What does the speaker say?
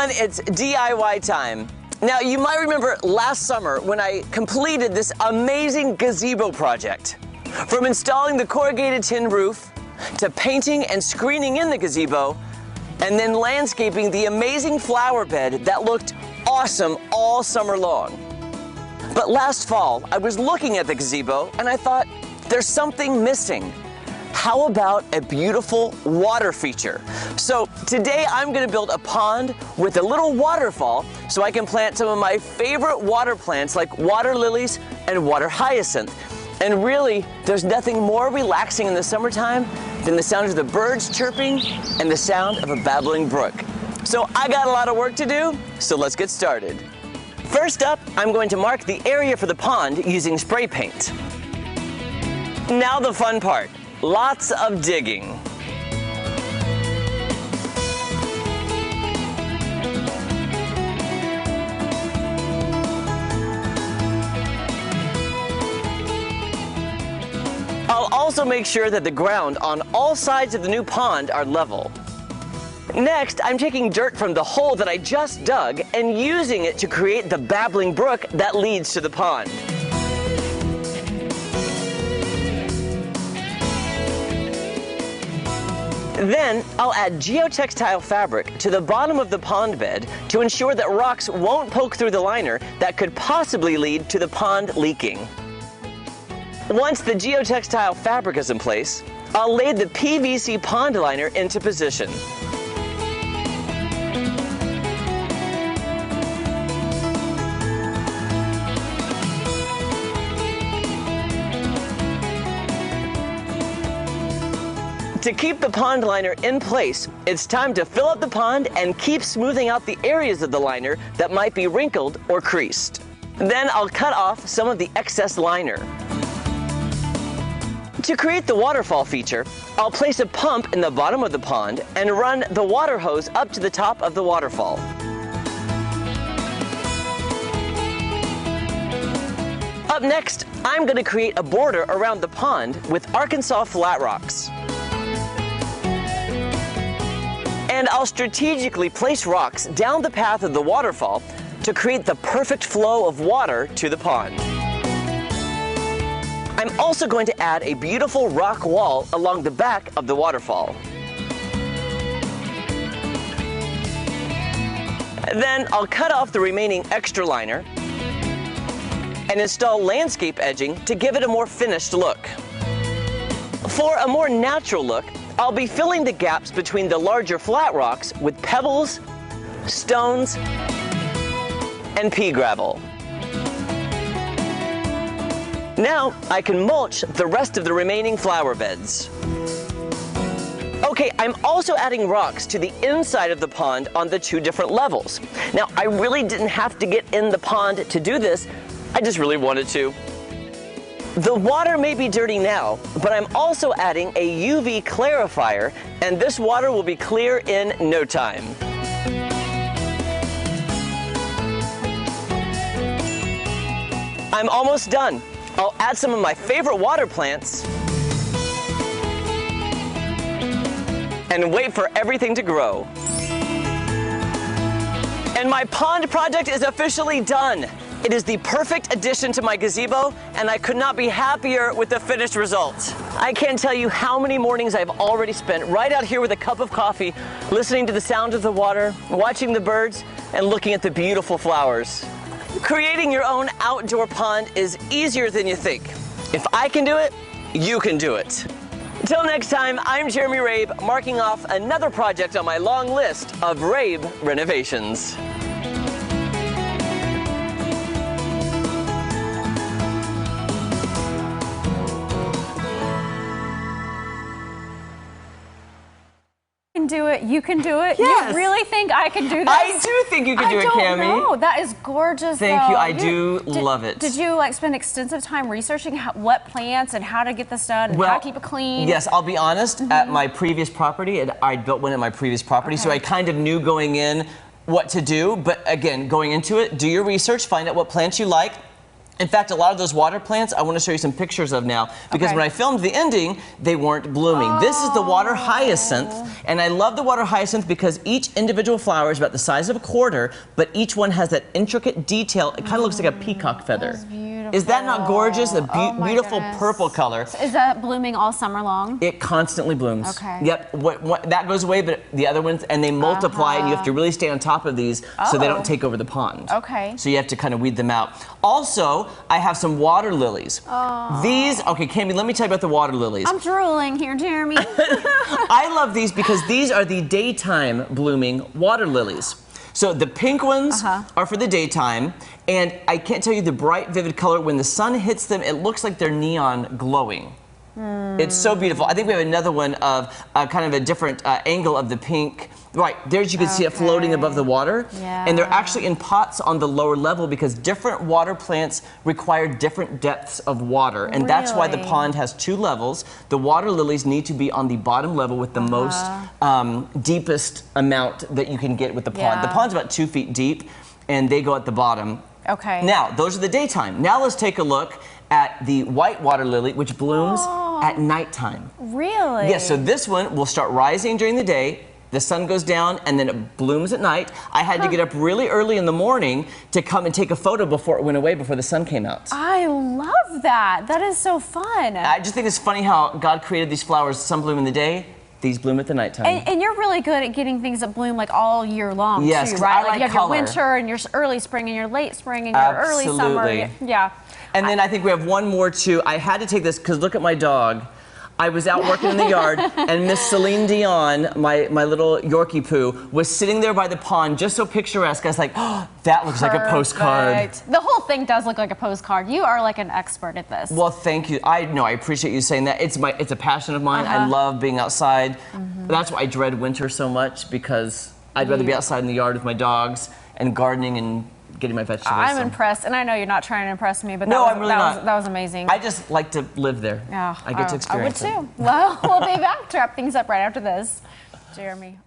everyone, it's DIY time. Now, you might remember last summer when I completed this amazing gazebo project. From installing the corrugated tin roof, to painting and screening in the gazebo, and then landscaping the amazing flower bed that looked awesome all summer long. But last fall, I was looking at the gazebo and I thought, there's something missing. How about a beautiful water feature? So today I'm gonna build a pond with a little waterfall so I can plant some of my favorite water plants like water lilies and water hyacinth. And really, there's nothing more relaxing in the summertime than the sound of the birds chirping and the sound of a babbling brook. So I got a lot of work to do, so let's get started. First up, I'm going to mark the area for the pond using spray paint. Now the fun part. Lots of digging. I'll also make sure that the ground on all sides of the new pond are level. Next, I'm taking dirt from the hole that I just dug and using it to create the babbling brook that leads to the pond. Then, I'll add geotextile fabric to the bottom of the pond bed to ensure that rocks won't poke through the liner that could possibly lead to the pond leaking. Once the geotextile fabric is in place, I'll lay the PVC pond liner into position. To keep the pond liner in place, it's time to fill up the pond and keep smoothing out the areas of the liner that might be wrinkled or creased. Then I'll cut off some of the excess liner. To create the waterfall feature, I'll place a pump in the bottom of the pond and run the water hose up to the top of the waterfall. Up next, I'm going to create a border around the pond with Arkansas flat rocks. And I'll strategically place rocks down the path of the waterfall to create the perfect flow of water to the pond. I'm also going to add a beautiful rock wall along the back of the waterfall. Then I'll cut off the remaining extra liner and install landscape edging to give it a more finished look. For a more natural look, I'll be filling the gaps between the larger flat rocks with pebbles, stones, and pea gravel. Now I can mulch the rest of the remaining flower beds. Okay, I'm also adding rocks to the inside of the pond on the two different levels. Now, I really didn't have to get in the pond to do this, I just really wanted to. The water may be dirty now, but I'm also adding a UV clarifier, and this water will be clear in no time. I'm almost done. I'll add some of my favorite water plants and wait for everything to grow. And my pond project is officially done. It is the perfect addition to my gazebo, and I could not be happier with the finished result. I can't tell you how many mornings I've already spent right out here with a cup of coffee, listening to the sound of the water, watching the birds, and looking at the beautiful flowers. Creating your own outdoor pond is easier than you think. If I can do it, you can do it. Until next time, I'm Jeremy Rabe, marking off another project on my long list of Rabe Renovations. Do it, you can do it. Yes. You really think I can do this? I do think you can do it, Cammie. No, that is gorgeous. Thank you. I do love it. Did you spend extensive time researching what plants and how to get this done and how to keep it clean? Yes, I'll be honest. At my previous property, I built one at my previous property, so I kind of knew going in what to do. But again, going into it, do your research, find out what plants you like. In fact, a lot of those water plants I want to show you some pictures of now, because when I filmed the ending, they weren't blooming. This is the water hyacinth, and I love the water hyacinth because each individual flower is about the size of a quarter, but each one has that intricate detail. It kind of looks like a peacock feather. That's beautiful. Is that not gorgeous? A beautiful goodness. purple color. So is that blooming all summer long? It constantly blooms. Okay. Yep. That goes away, but the other ones, and they multiply, and you have to really stay on top of these so they don't take over the pond. Okay. So you have to kind of weed them out. Also, I have some water lilies. These, okay, Cami, let me tell you about the water lilies. I'm drooling here, Jeremy. I love these because these are the daytime blooming water lilies. So the pink ones are for the daytime, and I can't tell you the bright, vivid color. When the sun hits them, it looks like they're neon glowing. It's so beautiful. I think we have another one of kind of a different angle of the pink. Right, there you can see it floating above the water. And they're actually in pots on the lower level because different water plants require different depths of water. And that's why the pond has 2 levels. The water lilies need to be on the bottom level with the most deepest amount that you can get with the pond. The pond's about 2 feet deep, and they go at the bottom. Okay. Now, those are the daytime. Now let's take a look at the white water lily, which blooms at nighttime. Really? Yes, so this one will start rising during the day. The sun goes down, and then it blooms at night. I had to get up really early in the morning to come and take a photo before it went away, before the sun came out. I love that. That is so fun. I just think it's funny how God created these flowers. Some bloom in the day, these bloom at the nighttime. And you're really good at getting things that bloom like all year long, yes, too, right? I like you have color. your winter and your early spring and your late spring and your early summer. Yeah. And then I think we have one more too. I had to take this because look at my dog. I was out working in the yard, and Miss Celine Dion, my little Yorkie poo, was sitting there by the pond, just so picturesque. I was like, oh, that looks like a postcard. The whole thing does look like a postcard. You are like an expert at this. Well, thank you. I appreciate you saying that. It's a passion of mine. I love being outside. That's why I dread winter so much, because I'd rather be outside in the yard with my dogs and gardening and getting my vegetables. I'm impressed, and I know you're not trying to impress me, but I'm really not. That was amazing. I just like to live there. I get to experience it. I would too. Well, we'll be back to wrap things up right after this. Jeremy,